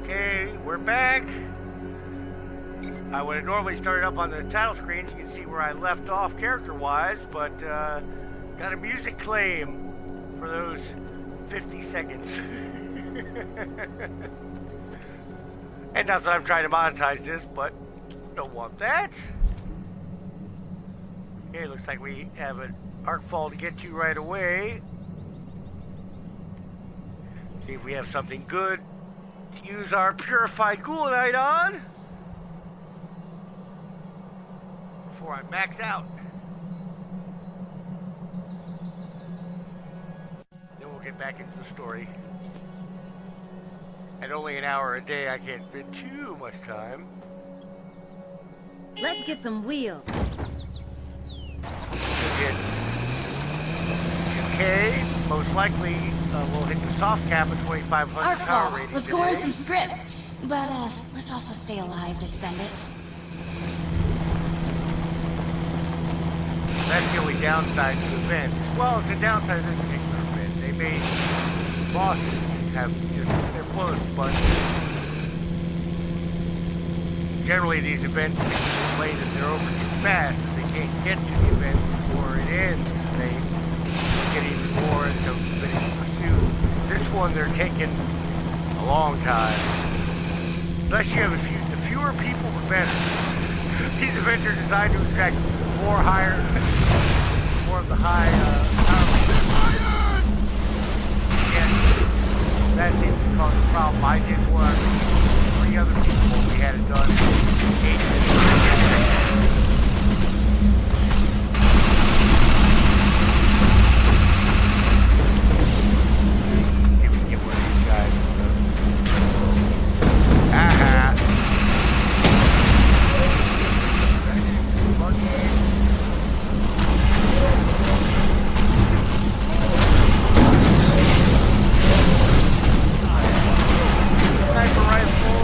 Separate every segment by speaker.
Speaker 1: Okay, we're back. I would have normally started up on the title screen so you can see where I left off character-wise, but got a music claim for those 50 seconds. And not that I'm trying to monetize this, but don't want that. Okay, looks like we have an arcfall to get to right away. See if we have something good to use our purified ghoulite on before I max out. Then we'll get back into the story. At only an hour a day, I can't spend too much time.
Speaker 2: Let's get some wheels.
Speaker 1: Okay, most likely we'll hit the soft cap of 2,500 power rating.
Speaker 3: Let's go earn some script. But let's also stay alive to spend it.
Speaker 1: That's the only downside to the event. Well, it's a downside to this particular event. They made bosses have just their clothes, but generally these events complain that they're over too fast, that they can't get to the event before it ends. They get even more into finish pursuit. This one they're taking a long time. Unless you have the fewer people, the better. These events are designed to attract more of the high power. That seems to cause a problem. I did one, 3 other people, we had it done in 8 minutes. If we can get one of these guys. Sniper rifle.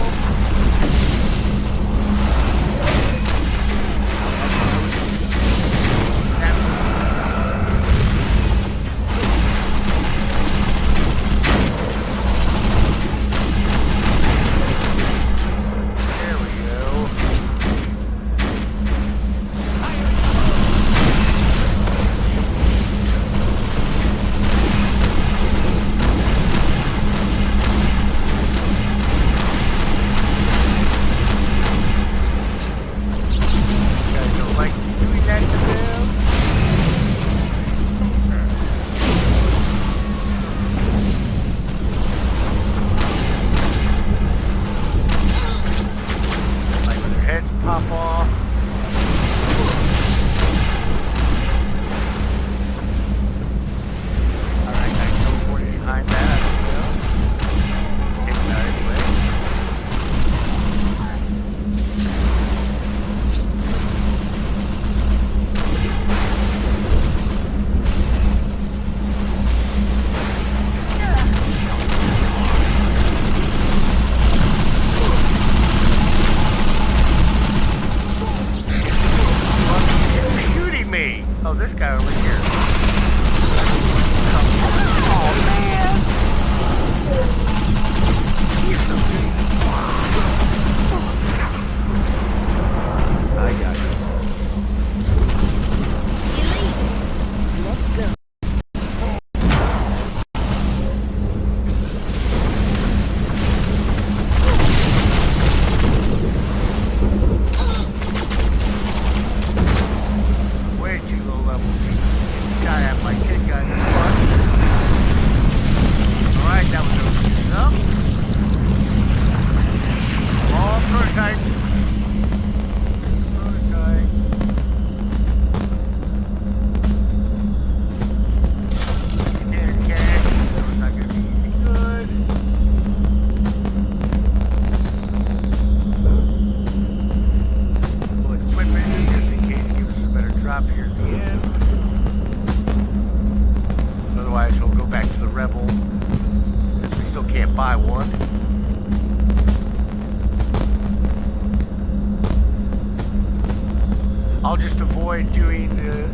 Speaker 1: I'll just avoid doing the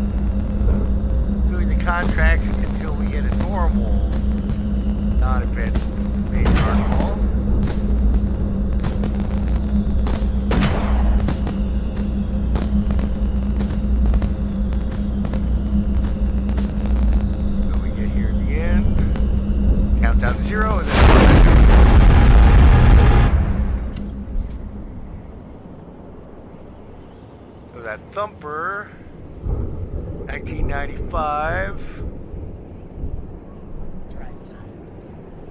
Speaker 1: contracts until we get a normal non-event made article. down to 0, and then so that thumper, 1995.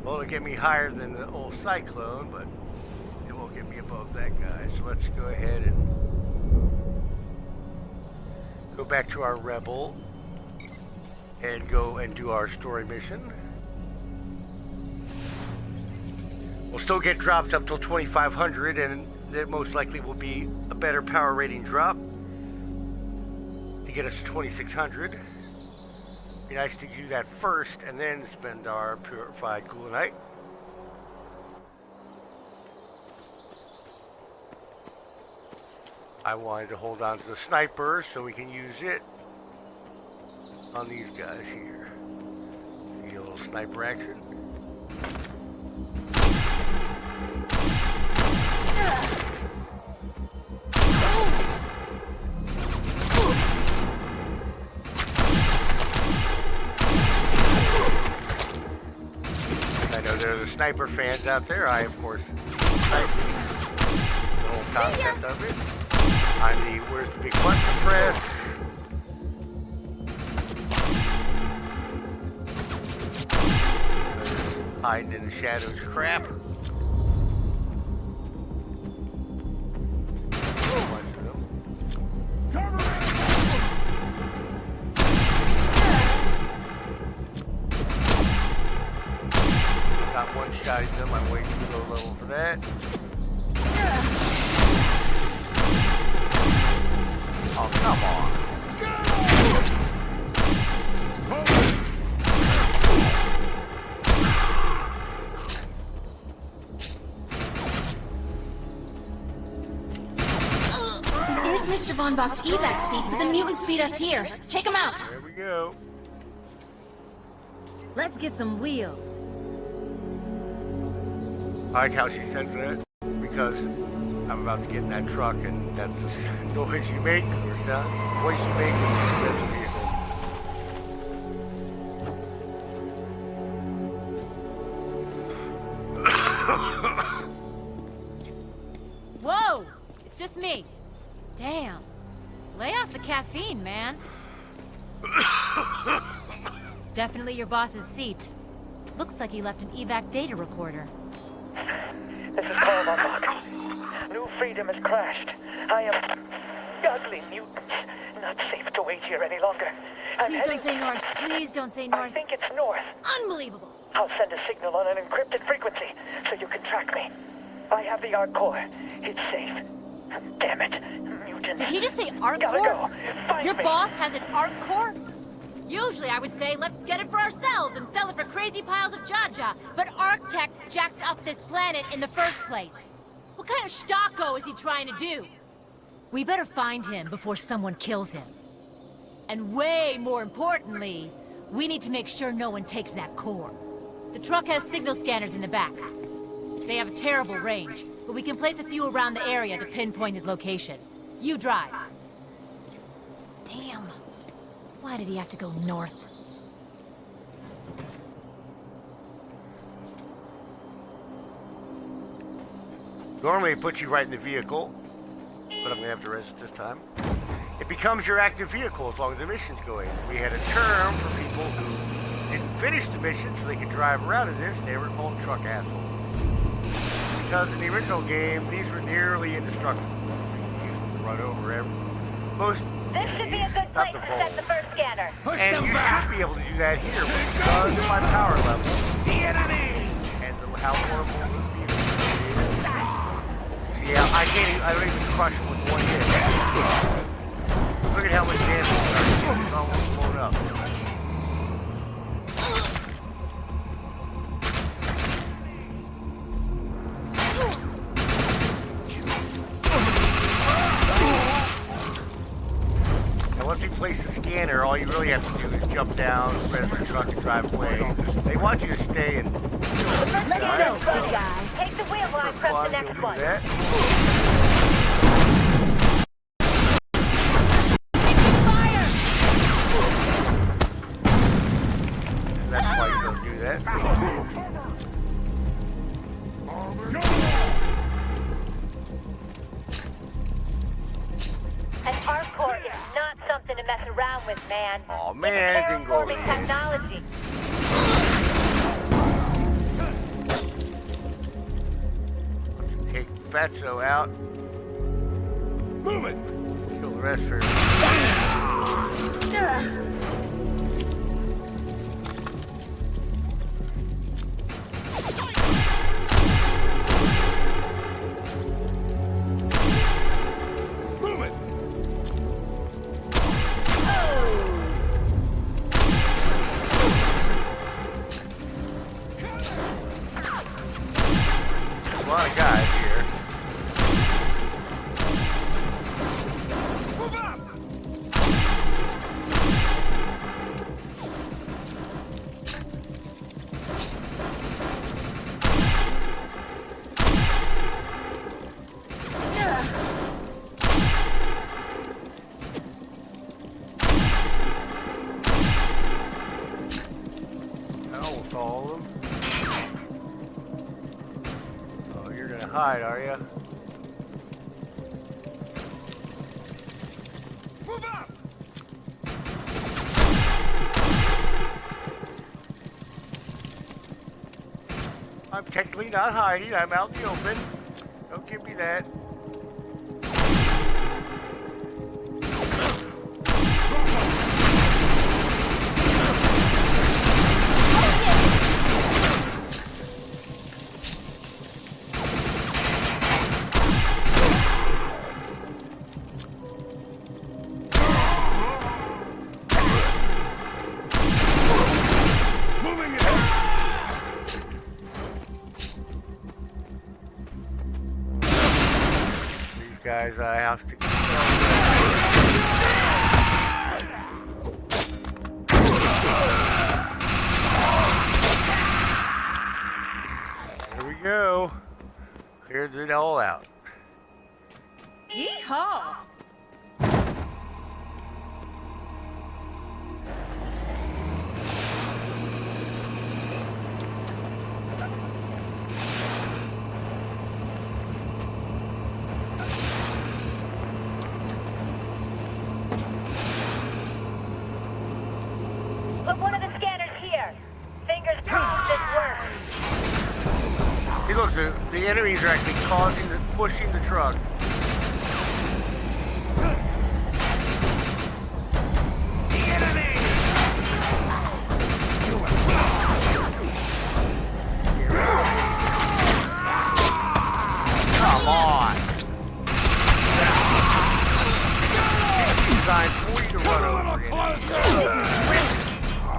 Speaker 1: Well, it'll get me higher than the old Cyclone, but it won't get me above that guy. So let's go ahead and go back to our Rebel and go and do our story mission. We'll still get drops up till 2,500, and there most likely will be a better power rating drop to get us to 2,600. Be nice to do that first and then spend our purified Ghoulite. I wanted to hold on to the sniper so we can use it on these guys here. See a little sniper action. I know there are the sniper fans out there. I, of course, like the whole concept of it. I'm the where's the big button to press. Hiding in the shadows crap. Got one shot at them. I'm way too low level for that. Oh, come on.
Speaker 3: Here's Mr. Von Bach's evac seat, but the mutants beat us here. Take him out.
Speaker 1: There we go.
Speaker 2: Let's get some wheels.
Speaker 1: I like how she says that because I'm about to get in that truck and that's the noise you make or sound voice you make when you get the vehicle.
Speaker 2: Whoa! It's just me. Damn. Lay off the caffeine, man. Definitely your boss's seat. Looks like he left an evac data recorder.
Speaker 4: This is Paul Von Bach. New Freedom has crashed. I am ugly mutants. Not safe to wait here any longer.
Speaker 2: Please don't say north. Please don't say north.
Speaker 4: I think it's north.
Speaker 2: Unbelievable.
Speaker 4: I'll send a signal on an encrypted frequency so you can track me. I have the Arc Core. It's safe. Damn it. Mutants.
Speaker 2: Did he just say Arc
Speaker 4: Gotta
Speaker 2: Core?
Speaker 4: go. Find
Speaker 2: Your
Speaker 4: me.
Speaker 2: boss has an Arc Core? Usually I would say, let's get it for ourselves and sell it for crazy piles of Jaja. But ArcTech jacked up this planet in the first place. What kind of stocko is he trying to do? We better find him before someone kills him. And way more importantly, we need to make sure no one takes that core. The truck has signal scanners in the back. They have a terrible range, but we can place a few around the area to pinpoint his location. You drive. Damn. Why did he have to go north?
Speaker 1: Normally it puts you right in the vehicle, but I'm gonna have to rest it this time. It becomes your active vehicle as long as the mission's going. We had a term for people who didn't finish the mission so they could drive around in this. They were called truck assholes. Because in the original game, these were nearly indestructible. You used them to run over most.
Speaker 5: This should be a good place to set the first scanner.
Speaker 1: And you should be able to do that here, but because of my power level, the enemy, and how horrible the vehicle is. See, I don't even crush it with one hit. Look at how much damage it's almost blown up. Once you place the scanner, all you really have to do is jump down, press the truck, and drive away. They want you to stay and...
Speaker 5: Let's go, big guy. Take the wheel while I press the next one.
Speaker 2: Fire!
Speaker 1: That's why you don't do that.
Speaker 5: An arc core is not something to mess around with, man.
Speaker 1: Aw, man, it didn't go over
Speaker 5: Terraforming
Speaker 1: the edge.
Speaker 5: technology.
Speaker 1: Let's take Fatso out.
Speaker 6: Move it!
Speaker 1: Kill the rest first.
Speaker 6: Move it!
Speaker 1: There's a lot of guys here.
Speaker 6: Move up!
Speaker 1: Almost all of them. Oh, you're gonna hide, are you?
Speaker 6: Move up!
Speaker 1: I'm technically not hiding. I'm out in the open. Don't give me that.
Speaker 6: Moving it!
Speaker 1: These guys I have to kill. Here we go. Cleared it all out.
Speaker 7: Yeehaw!
Speaker 5: Put one of the scanners here. Fingers crossed this works.
Speaker 1: See, look, the enemies are actually pushing the truck.
Speaker 6: The enemy!
Speaker 1: Come on! It's designed for you to run
Speaker 6: Come a
Speaker 1: over
Speaker 6: little
Speaker 1: enemies
Speaker 6: closer!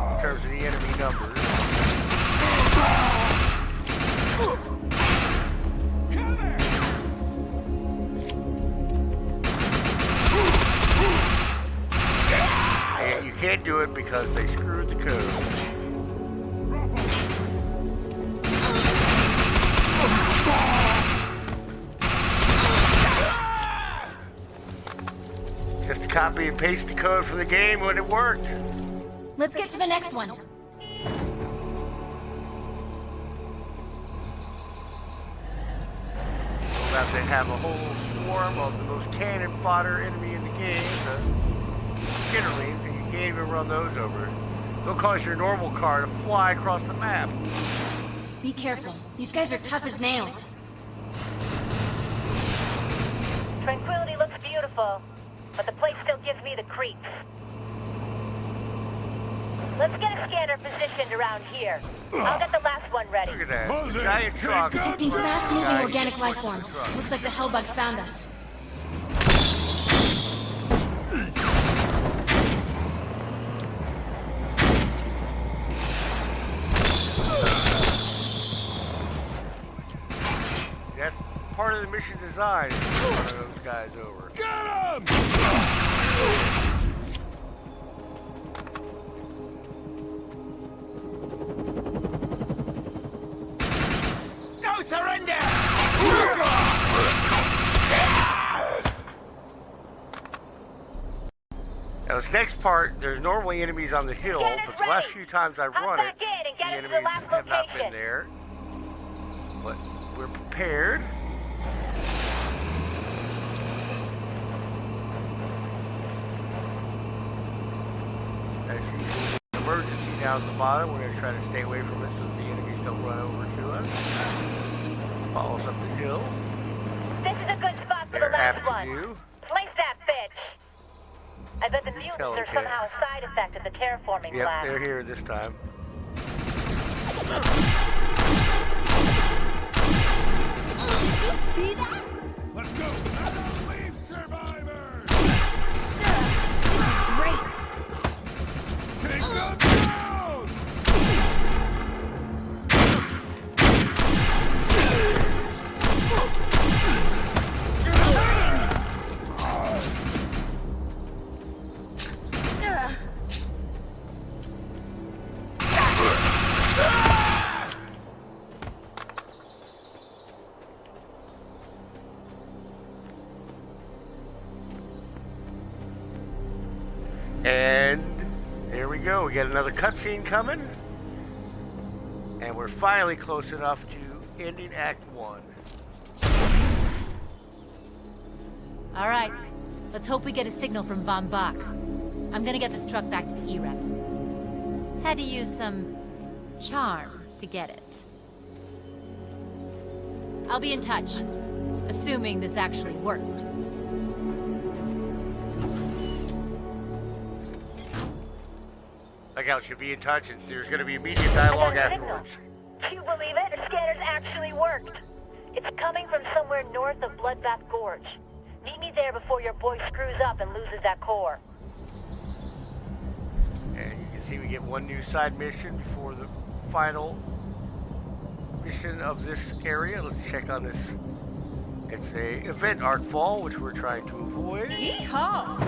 Speaker 1: in terms of the enemy numbers.
Speaker 6: Come here!
Speaker 1: And you can't do it because they screwed the code. Just copy and paste the code from the game when it worked.
Speaker 3: Let's get to the next one.
Speaker 1: We'll have to have a whole swarm of the most cannon fodder enemy in the game, the skitterlings, and you can't even run those over. They'll cause your normal car to fly across the map.
Speaker 3: Be careful. These guys are tough as nails.
Speaker 5: Tranquility looks beautiful, but the place still gives me the creeps. Let's get a scanner positioned around here. I'll get the last one ready.
Speaker 1: Look at that.
Speaker 6: Moses,
Speaker 1: Giant
Speaker 6: take
Speaker 1: truck.
Speaker 6: cover.
Speaker 3: Detecting fast-moving
Speaker 1: Guys,
Speaker 3: organic life
Speaker 1: pushing the
Speaker 3: forms.
Speaker 1: truck.
Speaker 3: Looks like the hellbugs found us.
Speaker 1: That's part of the mission design, is to run one of those guys over.
Speaker 6: Get him!
Speaker 7: No surrender!
Speaker 1: Now this next part, there's normally enemies on the hill,
Speaker 5: Scanner's
Speaker 1: but the last
Speaker 5: ready.
Speaker 1: few times I've
Speaker 5: Hop
Speaker 1: run
Speaker 5: back
Speaker 1: it,
Speaker 5: in and
Speaker 1: the
Speaker 5: get us to the
Speaker 1: enemies
Speaker 5: last
Speaker 1: have not been
Speaker 5: location.
Speaker 1: there. But we're prepared. down at the bottom. We're going to try to stay away from it so that the enemies don't run over to us. Follow us up the hill.
Speaker 5: This is a good spot for the
Speaker 1: They're
Speaker 5: last
Speaker 1: after
Speaker 5: one.
Speaker 1: you.
Speaker 5: Place that bitch. I bet the mutants
Speaker 1: Tell
Speaker 5: are
Speaker 1: them, kid.
Speaker 5: somehow a side effect of the terraforming
Speaker 1: Yep,
Speaker 5: plan.
Speaker 1: they're here this time.
Speaker 2: See that?
Speaker 6: Let's go! Now leave, survivors!
Speaker 2: This is great.
Speaker 6: Take them down!
Speaker 2: They're hurting.
Speaker 1: And there we go. We got another cutscene coming. And we're finally close enough to ending Act 1.
Speaker 2: All right, let's hope we get a signal from Von Bach. I'm gonna get this truck back to the E-Rex. Had to use some charm to get it. I'll be in touch, assuming this actually worked.
Speaker 1: Like how she'll be in touch and there's going to be immediate dialogue
Speaker 5: I got a signal.
Speaker 1: afterwards.
Speaker 5: Can you believe it? The scanners actually worked. It's coming from somewhere north of Bloodbath Gorge. Meet me there before your boy screws up and loses that core.
Speaker 1: And you can see we get one new side mission before the final mission of this area. Let's check on this. It's a event arcfall, which we're trying to avoid.
Speaker 2: Yeehaw!
Speaker 1: We'll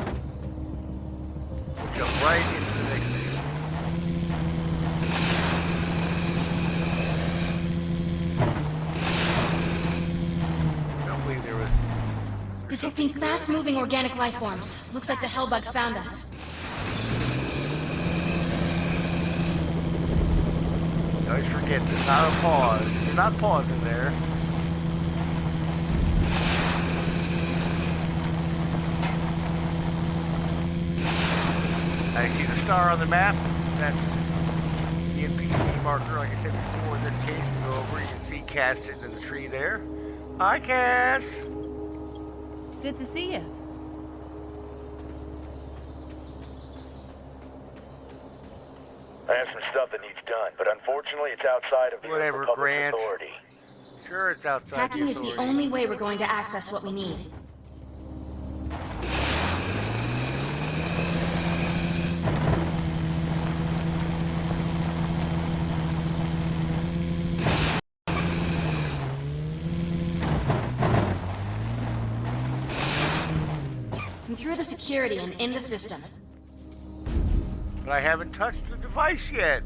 Speaker 1: jump right into the next mission. I don't believe there was...
Speaker 3: Detecting fast-moving organic life forms. Looks like the hellbugs found us.
Speaker 1: Always forget, there's not a pause. You're not pausing there. I see the star on the map. That's the NPC marker, like I said before. In this case, you go over, you can see Cass sitting in the tree there. Hi, Cass!
Speaker 2: It's good to see you.
Speaker 7: I have some stuff that needs done, but unfortunately it's outside of the
Speaker 1: Whatever,
Speaker 7: public's
Speaker 1: Grant.
Speaker 7: authority.
Speaker 1: Sure, it's outside.
Speaker 3: Hacking is the
Speaker 1: authority.
Speaker 3: only way we're going to access what we need. I'm through the security and in the system.
Speaker 1: But I haven't touched the device yet.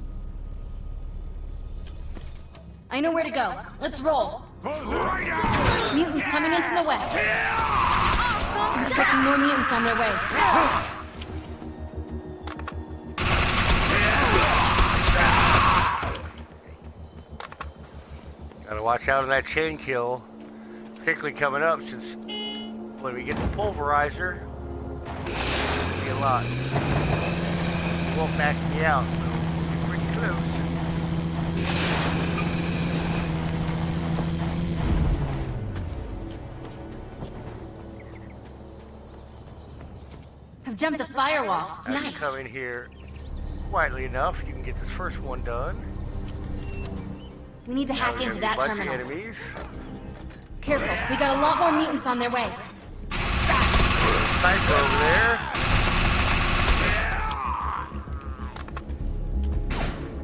Speaker 3: I know where to go. Let's roll.
Speaker 6: Close it right out!
Speaker 3: Mutants coming in from the west. I'm detecting more mutants on their way.
Speaker 1: Gotta watch out on that chain kill, particularly coming up since when we get the pulverizer, it'll be a lot. It won't max me out, so we'll be pretty close.
Speaker 3: I've jumped the firewall.
Speaker 1: As you
Speaker 3: Nice.
Speaker 1: come in here quietly enough, you can get this first one done.
Speaker 3: We need to
Speaker 1: Now
Speaker 3: hack
Speaker 1: there's
Speaker 3: into
Speaker 1: gonna be
Speaker 3: that
Speaker 1: a bunch
Speaker 3: terminal.
Speaker 1: of enemies.
Speaker 3: Careful, we got a lot more mutants on their way.
Speaker 1: Sniper over there.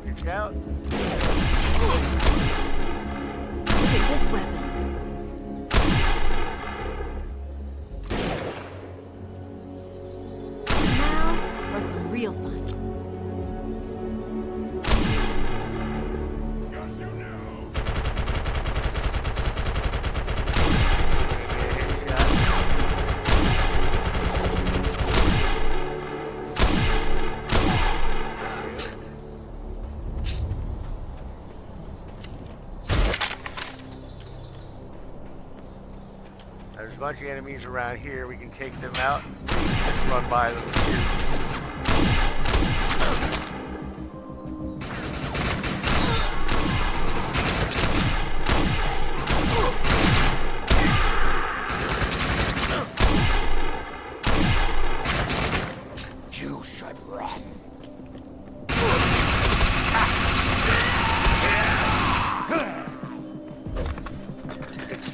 Speaker 1: Reach out.
Speaker 2: Look at this weapon. Now for some real fun.
Speaker 6: Got you now!
Speaker 1: There's a bunch of enemies around here. We can take them out. Just run by them.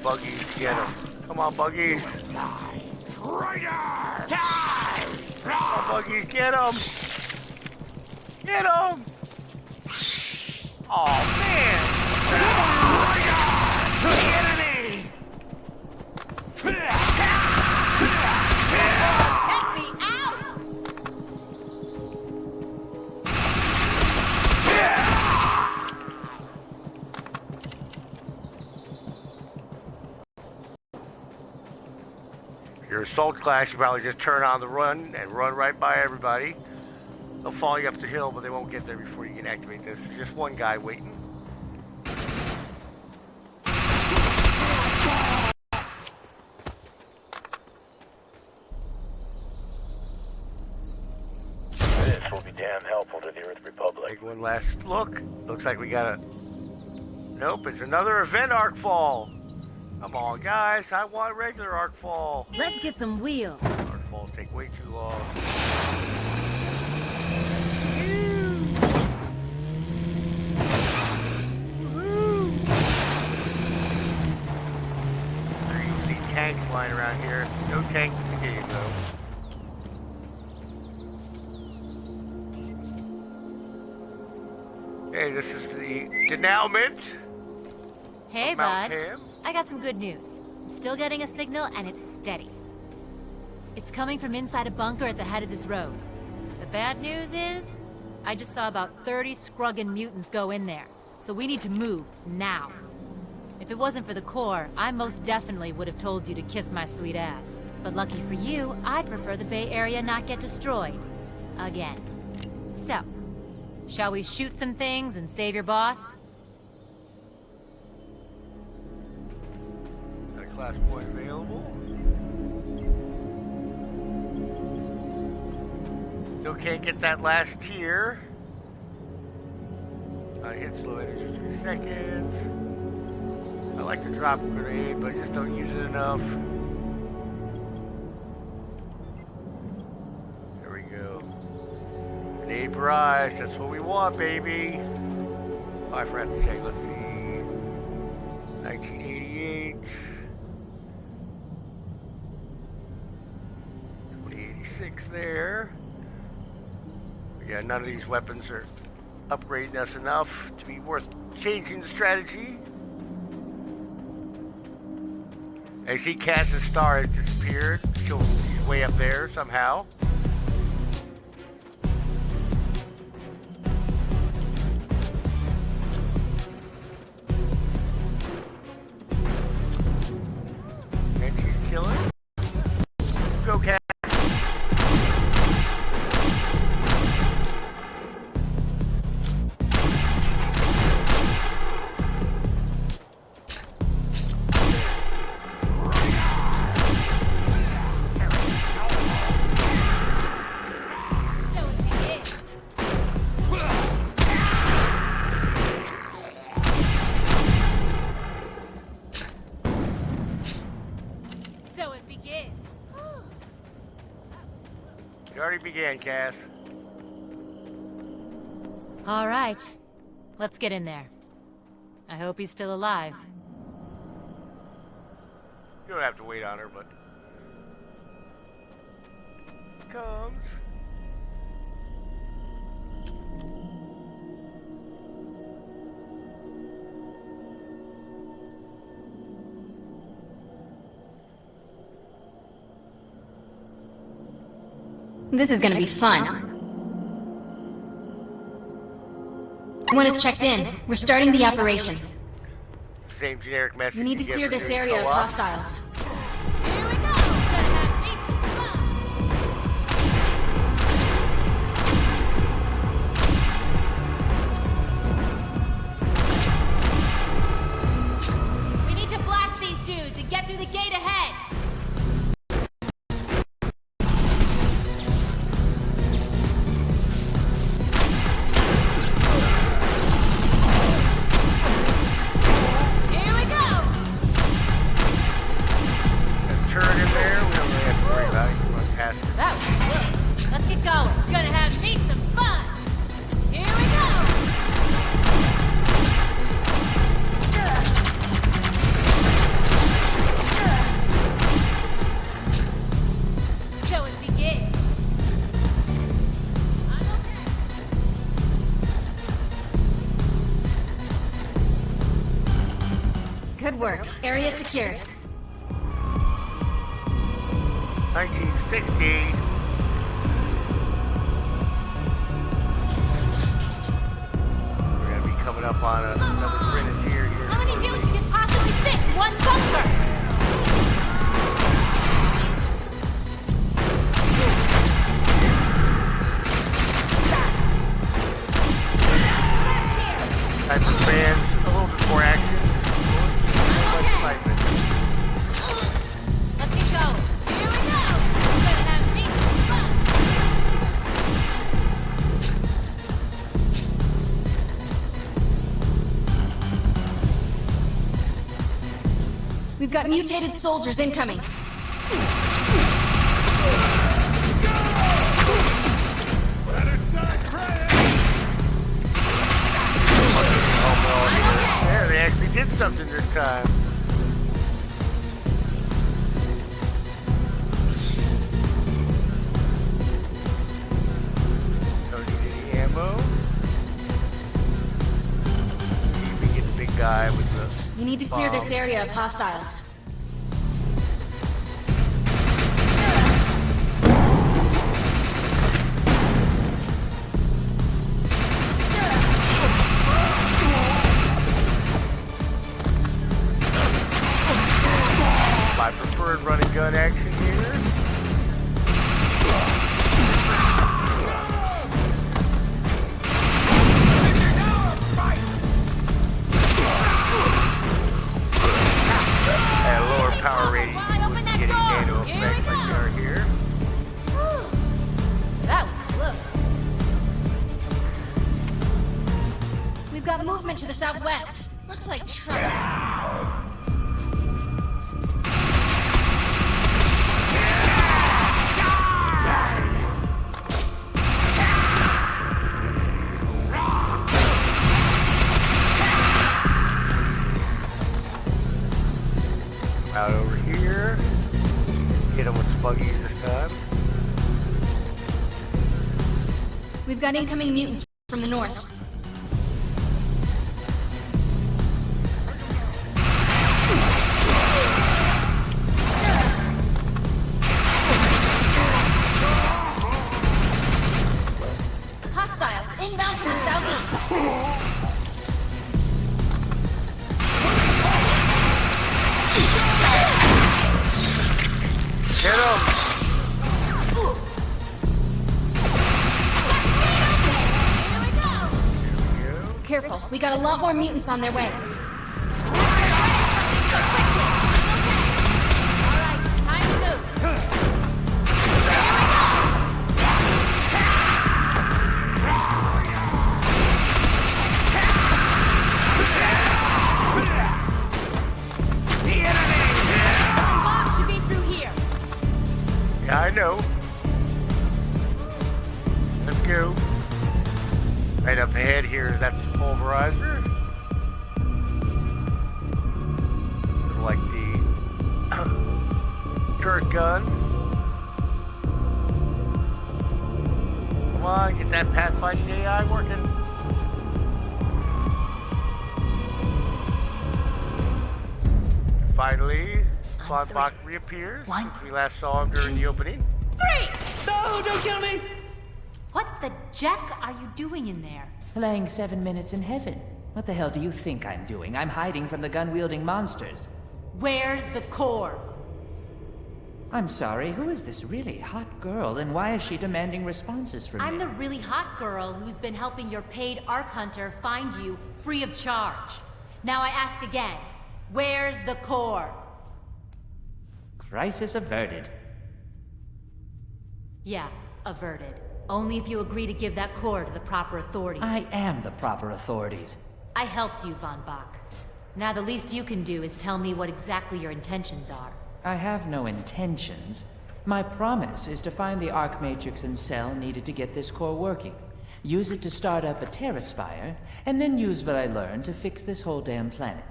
Speaker 1: buggies, get them. Come on, buggies.
Speaker 6: Traitor!
Speaker 1: Come on, buggies, get them. Get them. Oh, man.
Speaker 6: To the enemy!
Speaker 2: Check me out!
Speaker 1: Your assault class, you probably just turn on the run and run right by everybody. They'll follow you up the hill, but they won't get there before you can activate this. There's just one guy waiting.
Speaker 7: This will be damn helpful to the Earth Republic.
Speaker 1: Take one last look. Looks like we got a... Nope, it's another event arc fall. Come on, guys. I want regular arc fall.
Speaker 2: Let's get some wheels.
Speaker 1: Arc falls take way too long. There usually tanks flying around here. No tanks in the game, though. Hey, this is the denouement.
Speaker 2: Hey,
Speaker 1: Mount
Speaker 2: bud.
Speaker 1: Tam.
Speaker 2: I got some good news. I'm still getting a signal, and it's steady. It's coming from inside a bunker at the head of this road. The bad news is, I just saw about 30 Scruggan mutants go in there. So we need to move, now. If it wasn't for the core, I most definitely would have told you to kiss my sweet ass. But lucky for you, I'd prefer the Bay Area not get destroyed. Again. So, shall we shoot some things and save your boss?
Speaker 1: Got a class point available. Still can't get that last tier. Hit slow energy for 3 seconds. I like to drop a grenade, but I just don't use it enough. There we go. Grenade barrage, that's what we want, baby. Oh, I forgot to check, let's see. 1988. 2086 there. Yeah, none of these weapons are upgrading us enough to be worth changing the strategy. I see Cass's star has disappeared. She's way up there somehow. And she's killing. Go, Cass. It already began, Cass.
Speaker 2: All right. Let's get in there. I hope he's still alive.
Speaker 1: You don't have to wait on her, but... Comes.
Speaker 3: This is gonna be fun. Everyone is checked in. We're starting the operation.
Speaker 1: Same generic message.
Speaker 3: We need to
Speaker 1: you get
Speaker 3: clear
Speaker 1: for
Speaker 3: this
Speaker 1: doing
Speaker 3: area of
Speaker 1: co-op.
Speaker 3: hostiles.
Speaker 2: Here we go! Gonna have me some fun! We need to blast these dudes and get through the gate ahead! Here we go!
Speaker 3: Good work. Area secured.
Speaker 1: 1960. We're gonna be coming up on another grenadier here.
Speaker 2: How many mutants can possibly fit in one bunker?
Speaker 1: Type of fans, a little bit more action.
Speaker 2: Let's get going. Here we go. We're gonna have big fun.
Speaker 3: We've got mutated soldiers incoming.
Speaker 1: Yeah, they actually did something this time. Don't need any ammo. See if we get the big guy with the
Speaker 3: We need to clear this
Speaker 1: bomb.
Speaker 3: area of hostiles.
Speaker 1: My preferred run and gun action here. At a lower power rating,
Speaker 2: Open that
Speaker 1: getting
Speaker 2: door.
Speaker 1: nano
Speaker 2: Here we
Speaker 1: effect like
Speaker 2: go.
Speaker 1: they are here.
Speaker 2: That was close.
Speaker 3: We've got movement to the southwest. Looks like trouble.
Speaker 1: Out over here. Hit them with buggies this time.
Speaker 3: We've got incoming mutants from the north. Hostiles inbound from the southeast.
Speaker 1: Hit them!
Speaker 2: Here we go.
Speaker 3: Careful, we got a lot more mutants on their way.
Speaker 2: All right, time to move. Box should be through here.
Speaker 1: Yeah, I know. Let's go. Right up ahead here, that's the pulverizer. Sort of like the turret gun. Come on, get that pathfinding AI working. Finally, Quadbach reappears since we last saw him during the opening.
Speaker 2: 3!
Speaker 8: No, don't kill me!
Speaker 2: What the jack are you doing in there?
Speaker 8: Playing 7 Minutes in Heaven. What the hell do you think I'm doing? I'm hiding from the gun-wielding monsters.
Speaker 2: Where's the core?
Speaker 8: I'm sorry, who is this really hot girl, and why is she demanding responses from
Speaker 2: I'm
Speaker 8: me?
Speaker 2: the really hot girl who's been helping your paid Ark Hunter find you free of charge. Now I ask again, where's the core?
Speaker 8: Crisis averted.
Speaker 2: Yeah, averted. Only if you agree to give that core to the proper authorities.
Speaker 8: I am the proper authorities.
Speaker 2: I helped you, Von Bach. Now the least you can do is tell me what exactly your intentions are.
Speaker 8: I have no intentions. My promise is to find the Arc Matrix and cell needed to get this core working. Use it to start up a Terraspire, and then use what I learned to fix this whole damn planet.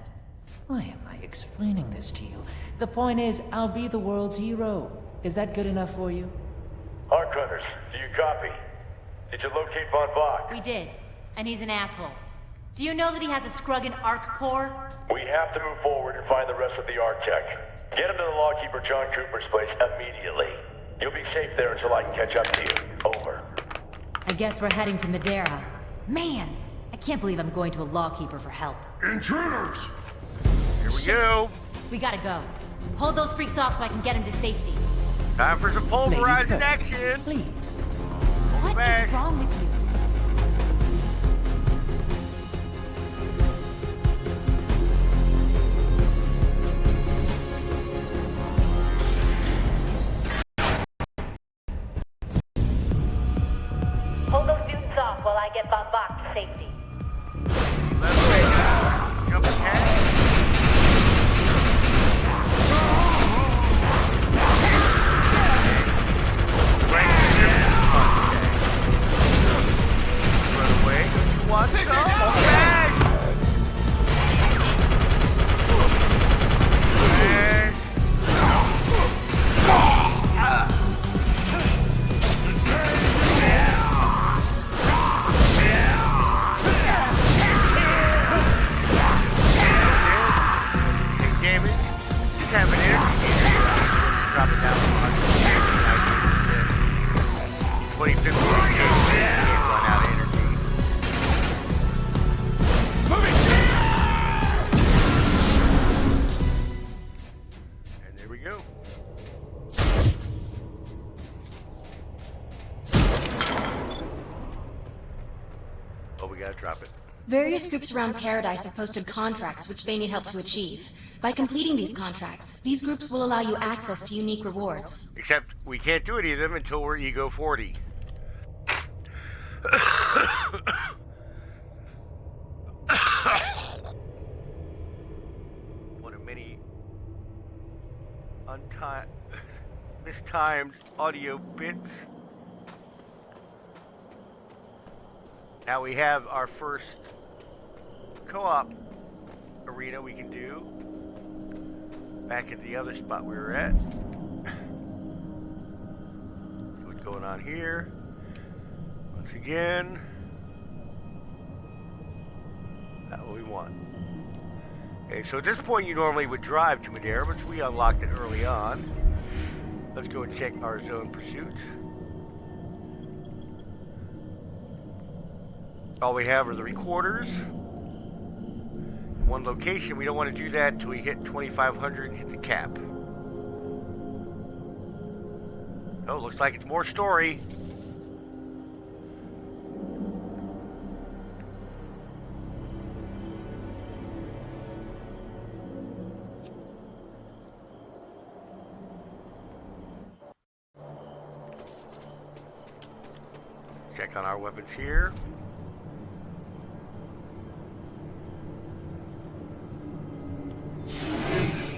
Speaker 8: Why am I explaining this to you? The point is, I'll be the world's hero. Is that good enough for you?
Speaker 7: Arc Hunters, do you copy? Did you locate Von Bach?
Speaker 2: We did, and he's an asshole. Do you know that he has a Scruggan Arc core?
Speaker 7: We have to move forward and find the rest of the Arctech. Get him to the lawkeeper John Cooper's place immediately. You'll be safe there until I can catch up to you. Over.
Speaker 2: I guess we're heading to Madeira. Man, I can't believe I'm going to a lawkeeper for help.
Speaker 6: Intruders!
Speaker 1: Here we go.
Speaker 2: We gotta go. Hold those freaks off so I can get him to safety.
Speaker 1: Time for some
Speaker 8: Ladies
Speaker 1: pulverizing
Speaker 8: first,
Speaker 1: action.
Speaker 8: please.
Speaker 2: What
Speaker 1: back.
Speaker 2: is wrong with you?
Speaker 5: Hold those mutants off while I get Von Bach to safety.
Speaker 1: Let's take jump attack. Run away. You want some? Back. Take damage. Just have an energy meter. Drop it down to 2050 can't run out of energy. And there we go. Oh, we gotta drop it.
Speaker 3: Various groups around Paradise have posted contracts which they need help to achieve. By completing these contracts, these groups will allow you access to unique rewards.
Speaker 1: Except we can't do any of them until we're Ego 40. One of many mistimed audio bits. Now we have our first co-op arena we can do back at the other spot we were at. See what's going on here. Once again, that's what we want. Okay, so at this point you normally would drive to Madeira, but we unlocked it early on. Let's go and check our zone pursuit. All we have are the recorders. One location. We don't want to do that until we hit 2,500 and hit the cap. Oh, looks like it's more story. Check on our weapons here.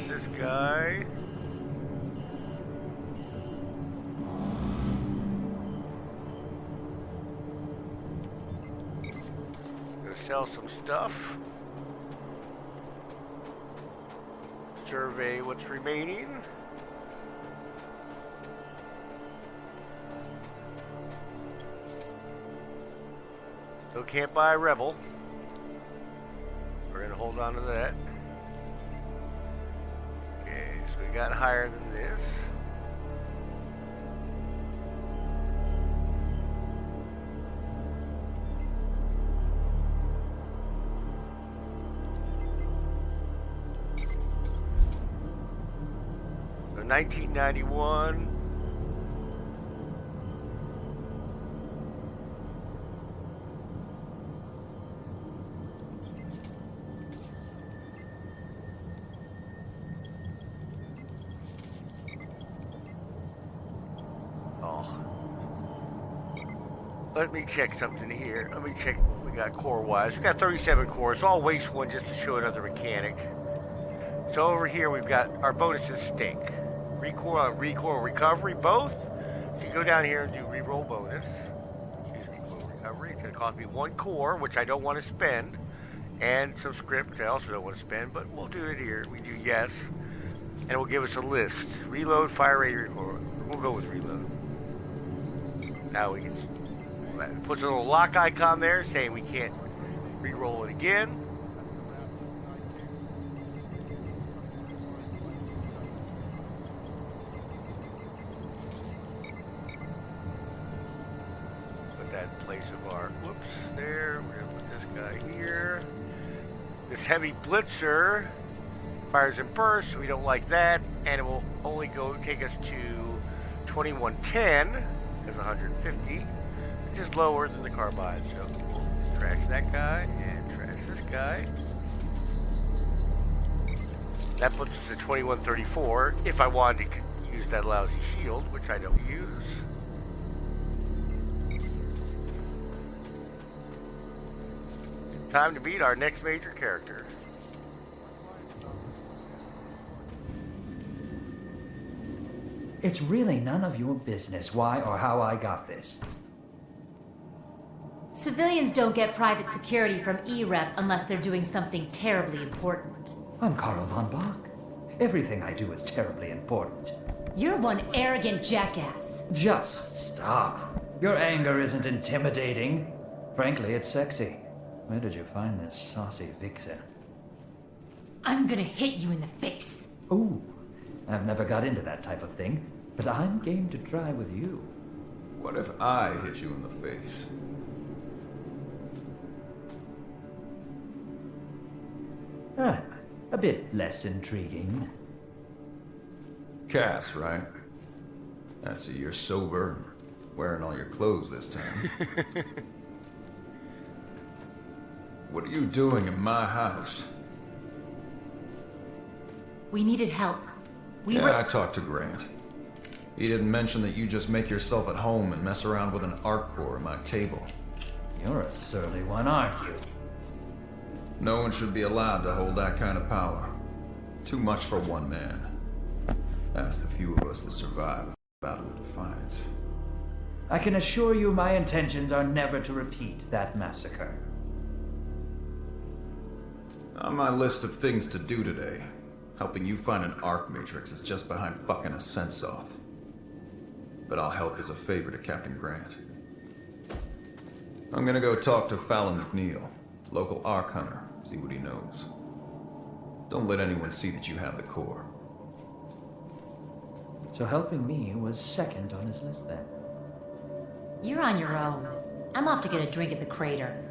Speaker 1: This guy. Gonna sell some stuff. Survey what's remaining. Still can't buy a Rebel. We're gonna hold on to that. Okay, so we got higher than this. So 1991. Let me check something here. Let me check what we got core-wise. We got 37 cores, so I'll waste one just to show another mechanic. So over here we've got our bonuses stink. Recoil, recovery, both. So you go down here and do reroll bonus. Use recoil recovery. It's going to cost me 1 core, which I don't want to spend. And some script, which I also don't want to spend, but we'll do it here. We do yes. And it will give us a list. Reload, fire rate, recoil. We'll go with reload. Now we can... Puts a little lock icon there saying we can't Reroll it again. Put that in place of our, whoops, there. We're gonna put this guy here. This heavy blitzer fires in bursts, so we don't like that, and it will only take us to 2110, because 150, which is lower than the carbide. So trash that guy and trash this guy. That puts us at 2134 if I wanted to use that lousy shield, which I don't use. Time to meet our next major character.
Speaker 9: It's really none of your business why or how I got this.
Speaker 2: Civilians don't get private security from E-Rep unless they're doing something terribly important.
Speaker 9: I'm Karl von Bach. Everything I do is terribly important.
Speaker 2: You're one arrogant jackass.
Speaker 9: Just stop. Your anger isn't intimidating. Frankly, it's sexy. Where did you find this saucy vixen?
Speaker 2: I'm gonna hit you in the face.
Speaker 9: Ooh, I've never got into that type of thing, but I'm game to try with you.
Speaker 6: What if I hit you in the face?
Speaker 9: A bit less intriguing.
Speaker 6: Cass, right? I see you're sober, wearing all your clothes this time. What are you doing in my house?
Speaker 2: We needed help.
Speaker 6: I talked to Grant. He didn't mention that you just make yourself at home and mess around with an art core at my table.
Speaker 9: You're a surly one, aren't you?
Speaker 6: No one should be allowed to hold that kind of power. Too much for one man. Ask the few of us that survive the Battle of Defiance.
Speaker 9: I can assure you my intentions are never to repeat that massacre.
Speaker 6: On my list of things to do today, helping you find an arc matrix is just behind fucking a sense-off. But I'll help as a favor to Captain Grant. I'm gonna go talk to Fallon McNeil, local arc hunter, see what he knows. Don't let anyone see that you have the core.
Speaker 9: So helping me was second on his list then.
Speaker 2: You're on your own. I'm off to get a drink at the crater.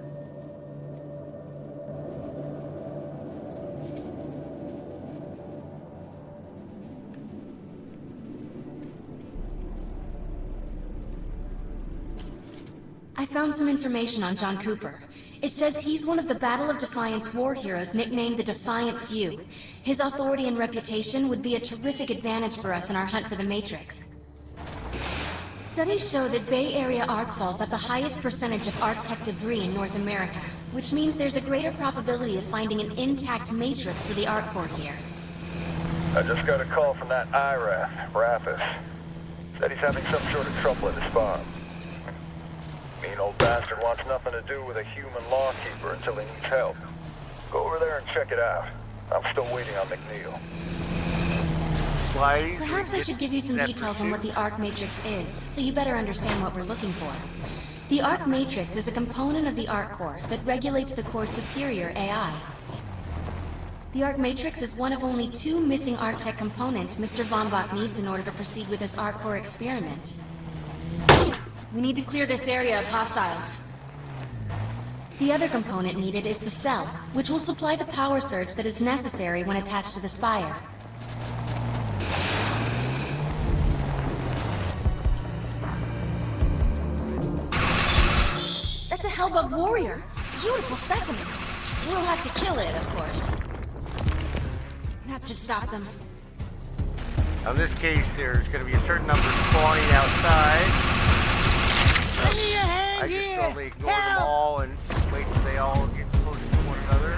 Speaker 3: I found some information on John Cooper. It says he's one of the Battle of Defiance war heroes nicknamed the Defiant Few. His authority and reputation would be a terrific advantage for us in our hunt for the Matrix. Studies show that Bay Area arcfalls have the highest percentage of Arc-Tech debris in North America, which means there's a greater probability of finding an intact Matrix for the Arc Core here.
Speaker 4: I just got a call from that IRAF, Raffis. Said he's having some sort of trouble at his farm. Mean old bastard wants nothing to do with a human lawkeeper until he needs help. Go over there and check it out. I'm still waiting on McNeil.
Speaker 3: Perhaps I should give you some details on what the Arc Matrix is, so you better understand what we're looking for. The Arc Matrix is a component of the Arc Core that regulates the Core's superior AI. The Arc Matrix is one of only 2 missing Arc-Tech components Mr. Von Bach needs in order to proceed with his Arc Core experiment. We need to clear this area of hostiles. The other component needed is the cell, which will supply the power surge that is necessary when attached to the spire. That's a Hellbug warrior! Beautiful specimen! We'll have to kill it, of course. That should stop them.
Speaker 1: Now in this case, there's going to be a certain number spawning outside. I just totally ignore them all and wait till they all get close to one another.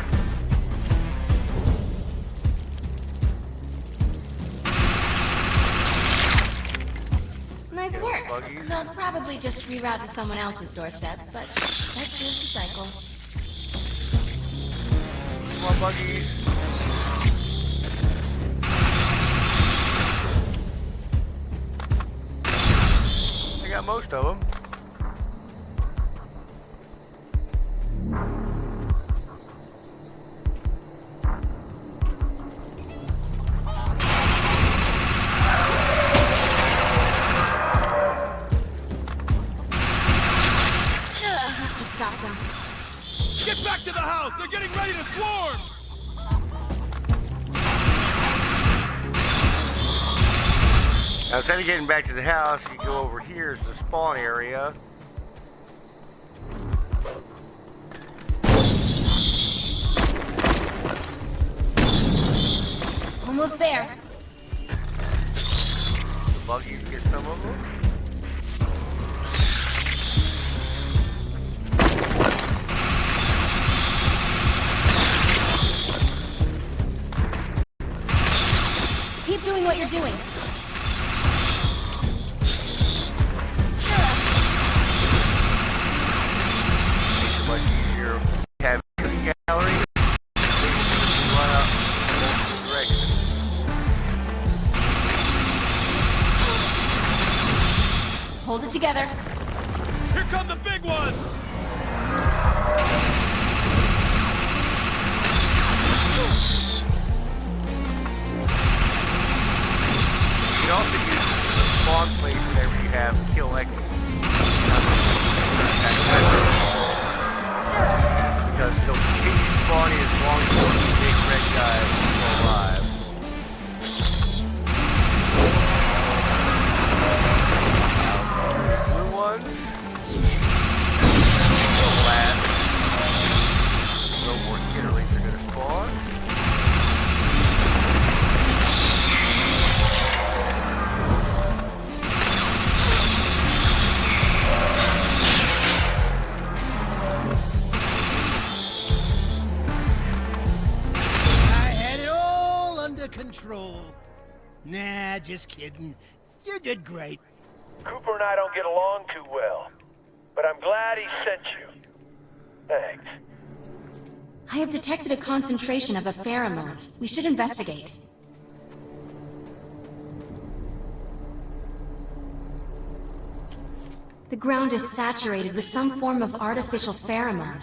Speaker 3: Nice work. They'll probably just reroute to someone else's doorstep, but that's just the cycle.
Speaker 1: More buggies. I got most of them. Now, instead of getting back to the house, you go over here is the spawn area.
Speaker 3: Almost there.
Speaker 1: The buggies get some of them.
Speaker 3: Keep doing what you're doing.
Speaker 1: Makes it much easier. Have a gallery. Run up in the direction.
Speaker 3: Hold it together.
Speaker 10: Here come the big ones!
Speaker 1: You can also use the spawn place whenever you have kill equity. Because they'll continue spawning as long as those big red guys are still alive. Blue ones. The last. No more kitterlings are gonna spawn.
Speaker 10: Control. Nah, just kidding. You did great.
Speaker 7: Cooper and I don't get along too well, but I'm glad he sent you. Thanks.
Speaker 3: I have detected a concentration of a pheromone. We should investigate. The ground is saturated with some form of artificial pheromone.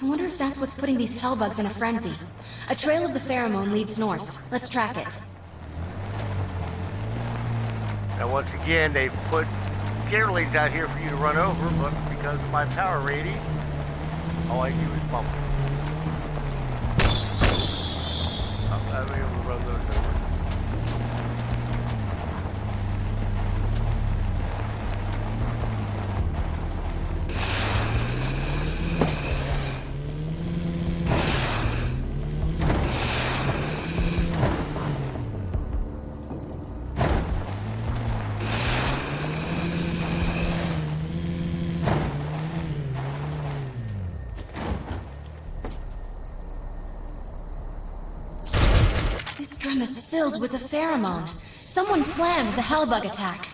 Speaker 3: I wonder if that's what's putting these hellbugs in a frenzy. A trail of the pheromone leads north. Let's track it.
Speaker 1: Now once again, they've put kitterlings out here for you to run over, but because of my power rating, all I do is bump them. I'm able to run those over.
Speaker 3: This drum is filled with a pheromone. Someone planned the hellbug attack.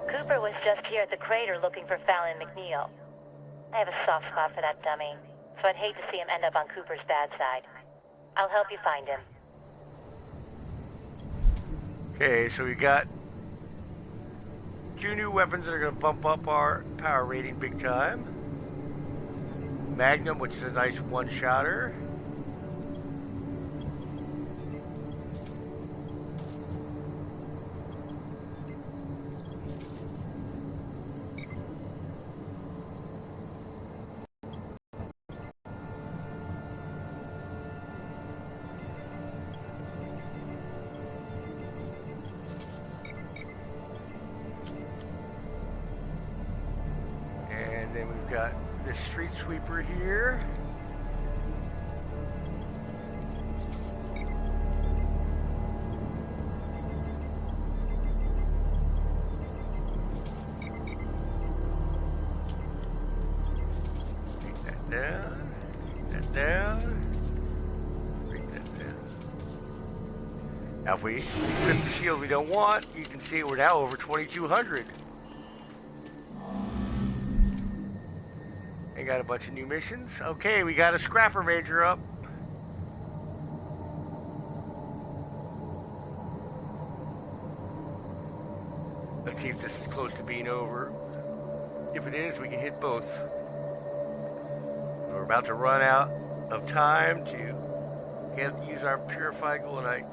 Speaker 5: Cooper was just here at the crater looking for Fallon McNeil. I have a soft spot for that dummy, so I'd hate to see him end up on Cooper's bad side. I'll help you find him.
Speaker 1: Okay, so we got 2 new weapons that are going to bump up our power rating big time. Magnum, which is a nice one-shotter. And then we've got this street sweeper here. Take that down. Take that down. Take that down. Now if we equip the shield we don't want, you can see we're now over 2,200. And got a bunch of new missions. Okay, we got a scrapper major up. Let's see if this is close to being over. If it is, we can hit both. We're about to run out of time to use our purified gluonite.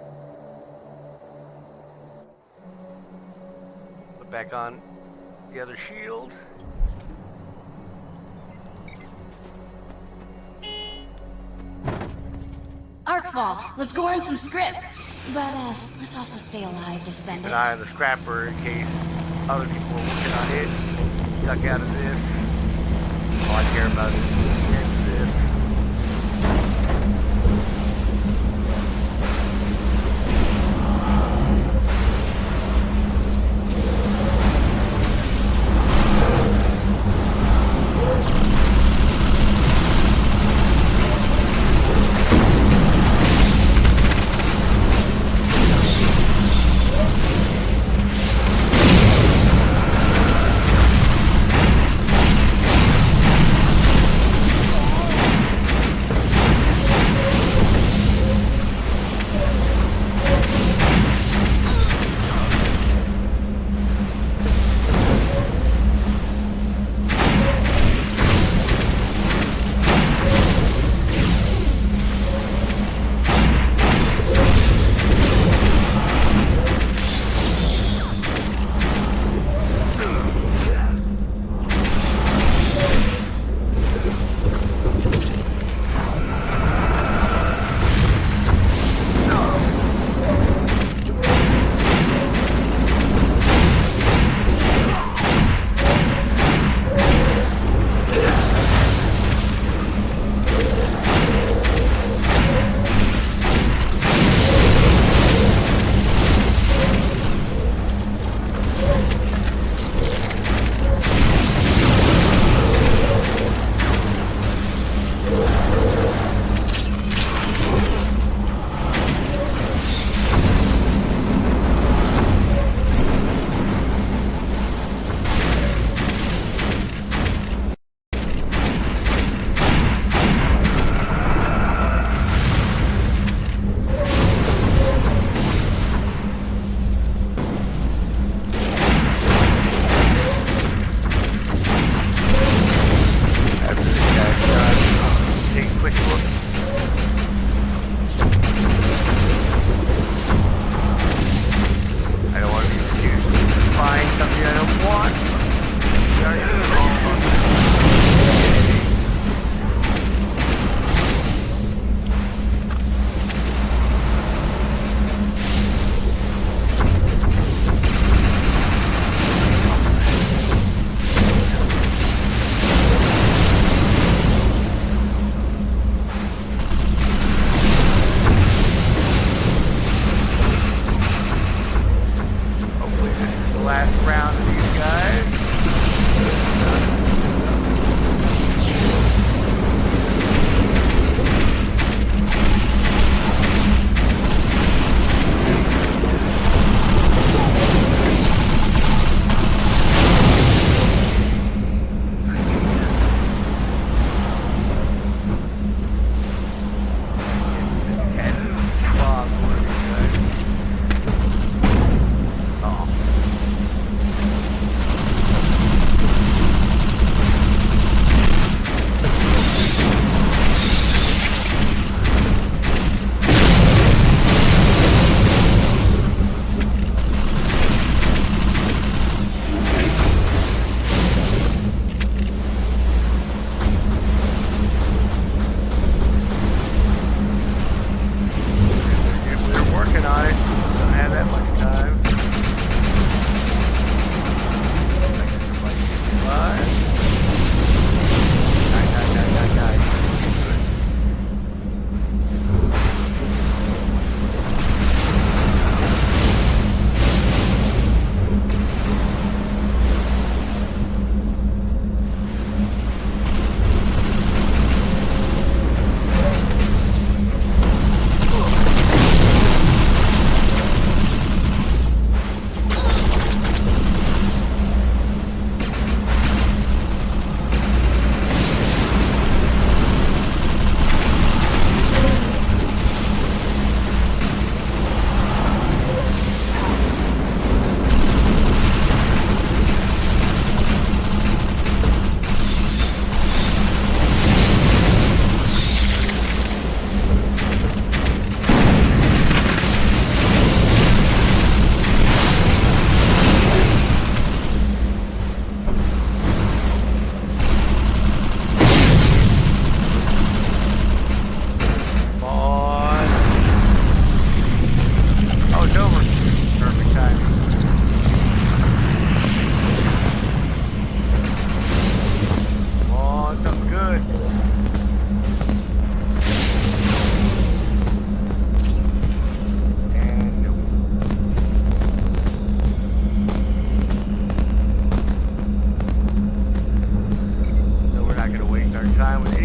Speaker 1: Put back on the other shield.
Speaker 3: Our workfall. Let's go earn some script. But, let's also stay alive to spend
Speaker 1: Keep an
Speaker 3: it.
Speaker 1: eye on the scrapper in case other people are working on it. Duck out of this. All I care about is the end of this.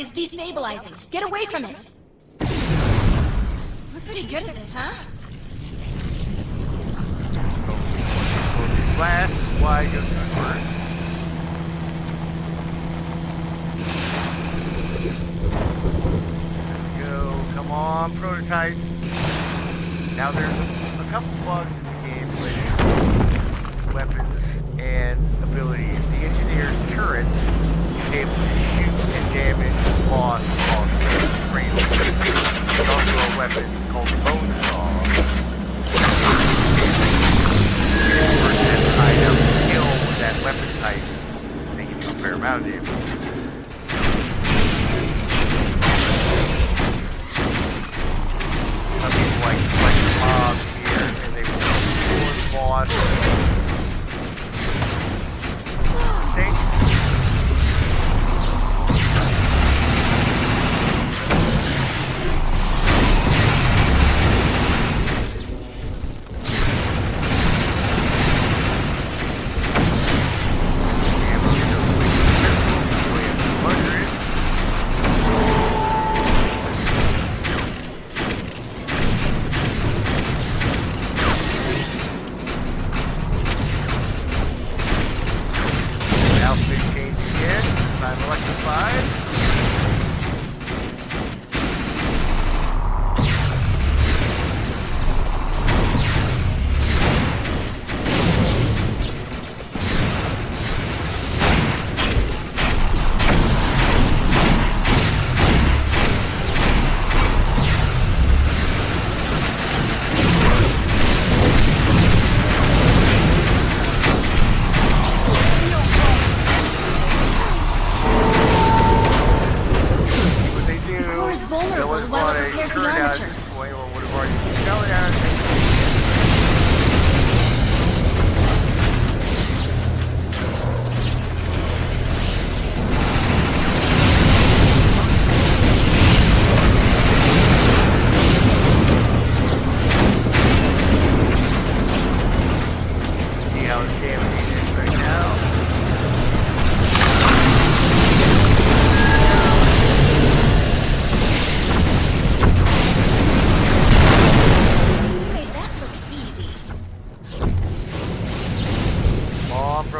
Speaker 3: Arc is destabilizing. Get away from it. We're pretty good at this, huh?
Speaker 1: Blast, why go first? Let's go. Come on, prototype. Now there's a couple bugs in the game with weapons and abilities. The engineer's turret is able to shoot and damage the boss on screen. There's also a weapon called Bone Saw. Item kill with that weapon type, they can do a fair amount of damage. Some people like mobs here, and they will kill the boss.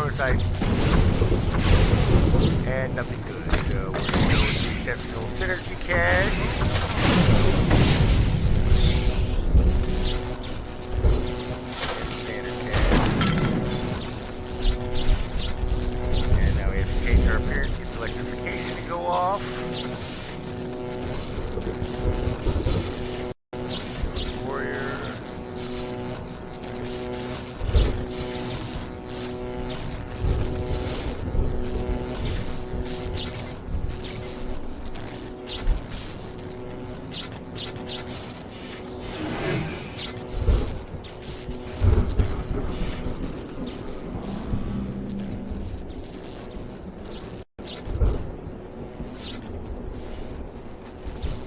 Speaker 1: Mistake. And nothing good, so we're going to go with the exceptional synergy cache. Standard cache. And now we have to change our appearance, get the electrification to go off.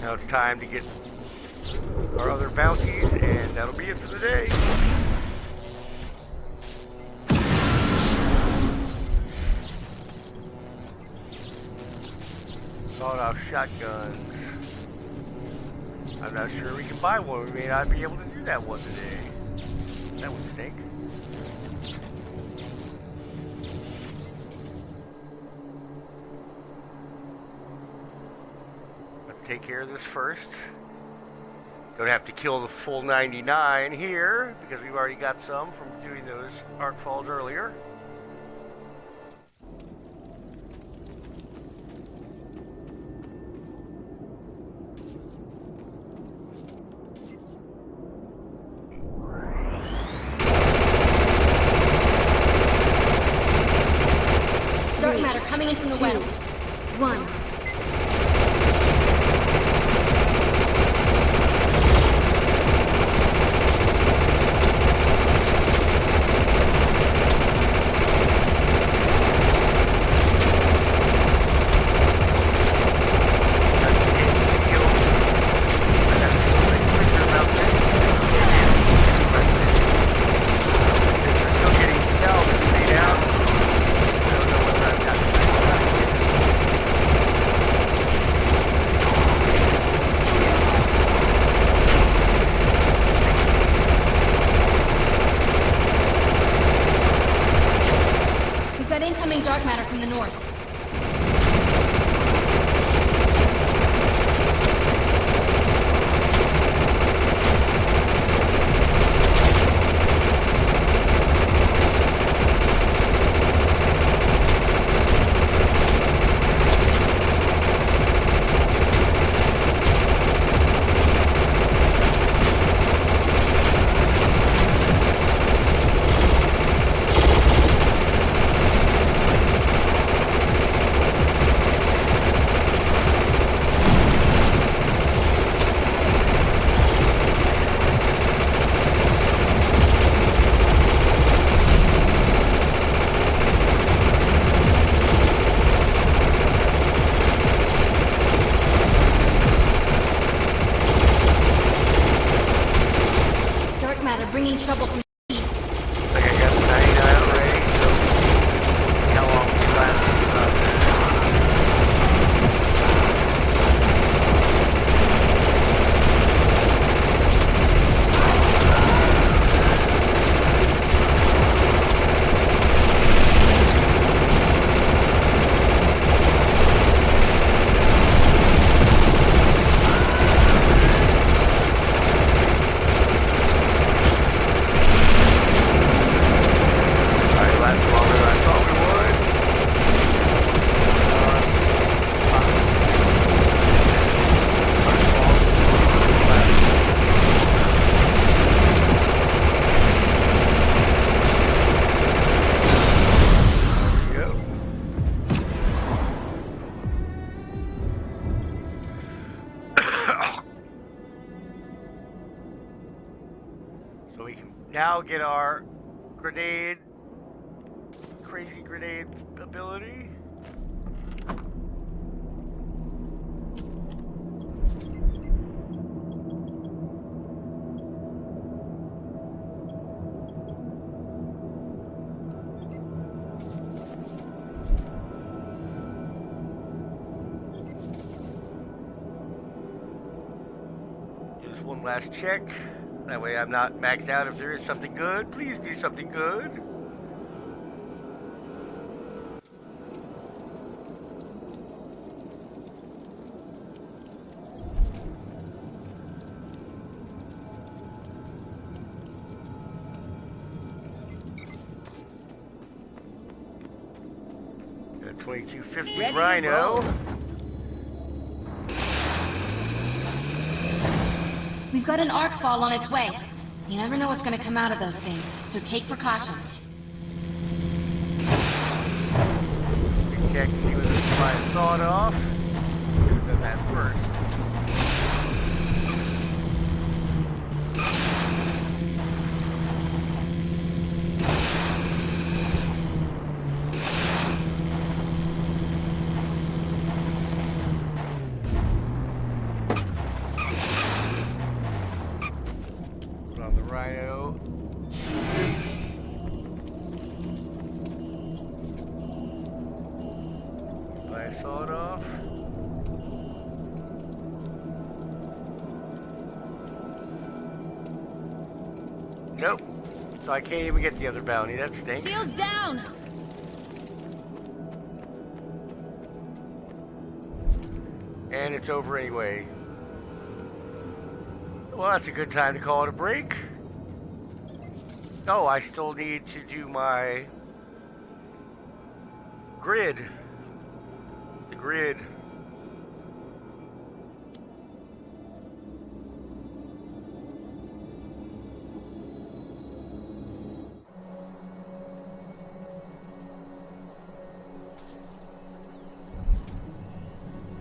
Speaker 1: Now it's time to get our other bounties, and that'll be it for the day. Sawed-off shotguns. I'm not sure we can buy one. We may not be able to do that one today. That would stink. Take care of this first. Don't have to kill the full 99 here because we've already got some from doing those arc falls earlier.
Speaker 3: Dark matter coming in from the west. 1. seeing trouble from the east.
Speaker 1: Like I got 99 already, so see how long we last. So we can now get our grenade, crazy grenade ability. Just one last check. That way I'm not maxed out if there is something good. Please be something good. Got a 2250
Speaker 2: Ready to
Speaker 1: Rhino.
Speaker 2: roll.
Speaker 3: We've got an arc fall on its way. You never know what's gonna come out of those things, so take precautions.
Speaker 1: Check to see whether it's my sawed off. Should have done that first. Put on the Rhino. I saw it off. Nope. So I can't even get the other bounty. That stinks.
Speaker 2: Shields down!
Speaker 1: And it's over anyway. Well, that's a good time to call it a break. Oh, I still need to do my grid. The grid.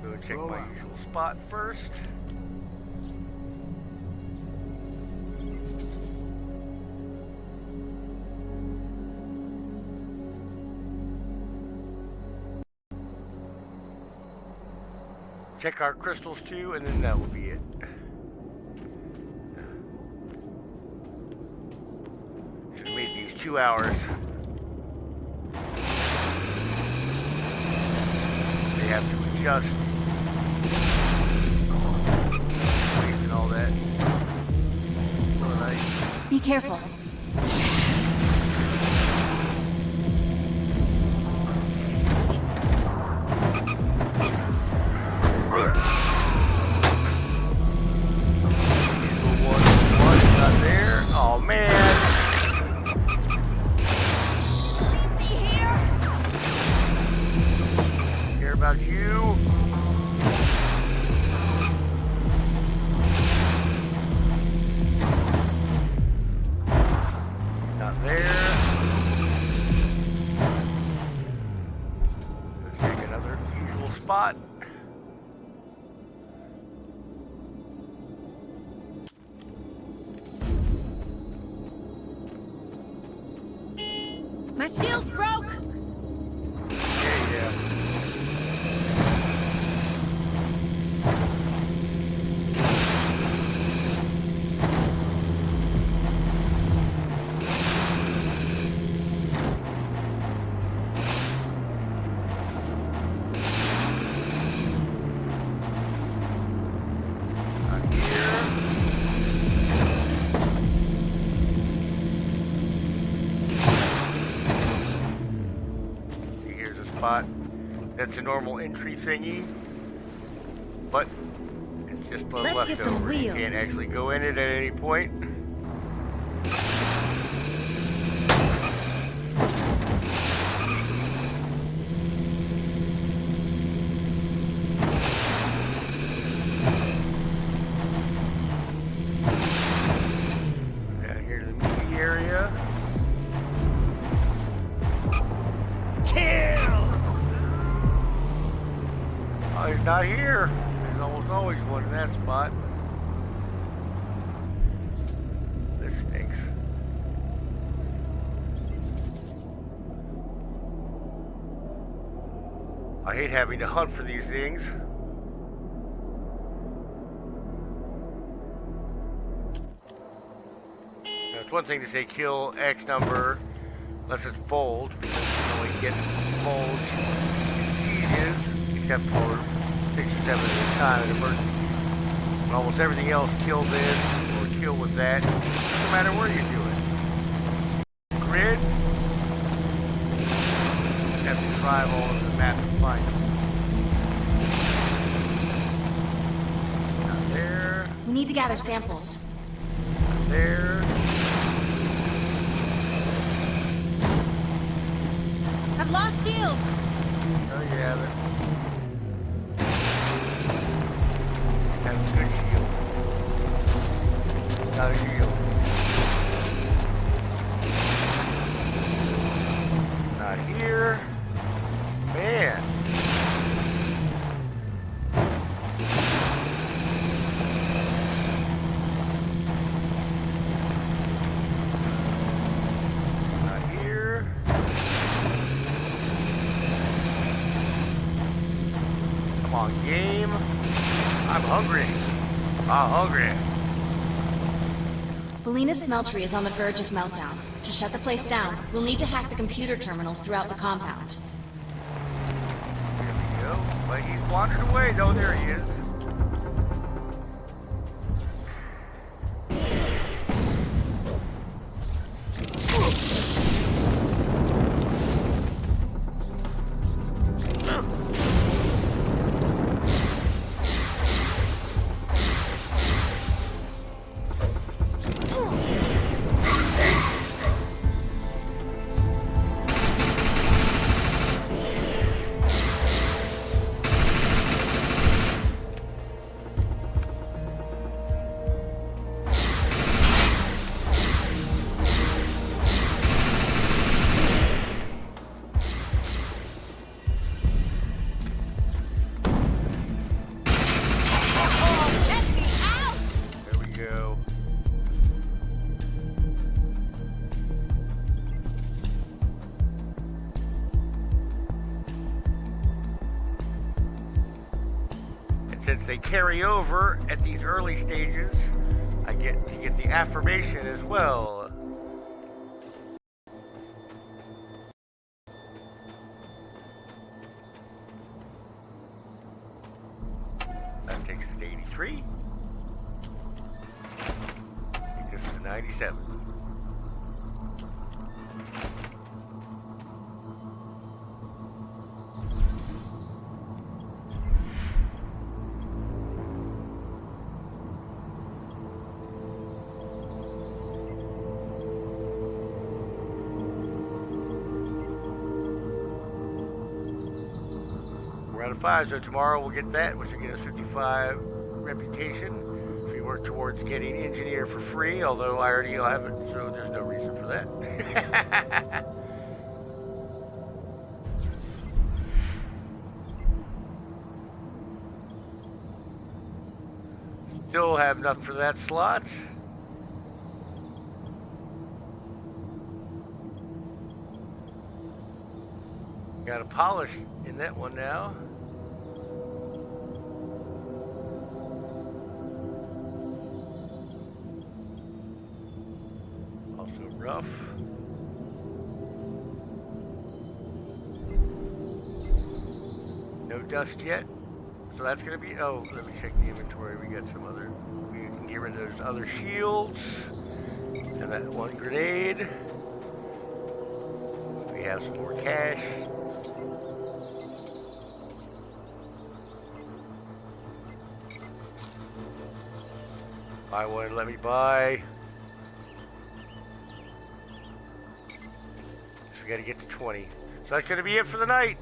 Speaker 1: Go check my usual spot first. Check our crystals too, and then that will be it. Should have made these 2 hours. They have to adjust. Wasting all that. So nice.
Speaker 3: Be careful.
Speaker 1: Not there. Oh man. Care about you. Not there. Let's take another usual spot.
Speaker 2: My shield's broke!
Speaker 1: Yeah. spot. That's a normal entry thingy, but it's just a
Speaker 3: Let's get some
Speaker 1: leftover. You
Speaker 3: wheels.
Speaker 1: can't actually go in it at any point. Down here to the meaty area. Oh, he's not here. There's almost always one in that spot. This stinks. I hate having to hunt for these things. Now, it's one thing to say kill X number, unless it's bold, because you can only get bold sieges, except for 6 or 7 at a time in emergency. And almost everything else, kill this or kill with that, no matter where you do it. Grid, you have to drive all over the map to find them. Not there,
Speaker 3: We need to gather samples.
Speaker 1: not there.
Speaker 2: I've lost shields.
Speaker 1: Oh, you have it. Have a good shield. Not a shield. Not here. Man. Not here. Come on, game. I'm hungry. I'm hungry.
Speaker 3: Belina's smeltery is on the verge of meltdown. To shut the place down, we'll need to hack the computer terminals throughout the compound.
Speaker 1: Here we go. But he's wandered away. No, there he is. There we go. And since they carry over at these early stages, I get to get the affirmation as well. That takes us to 83. Takes us to 97. We're out of 5, so tomorrow we'll get that, which will get us 55 reputation. If we work towards getting engineer for free, although I already have it, so there's no reason for that. Still have enough for that slot. Got a polish in that one now. Also rough. No dust yet. So that's gonna be, oh, let me check the inventory. We got some other, we can get rid of those other shields. And that one grenade. We have some more cash. Buy one, let me buy. So we gotta get to 20. So that's gonna be it for the night.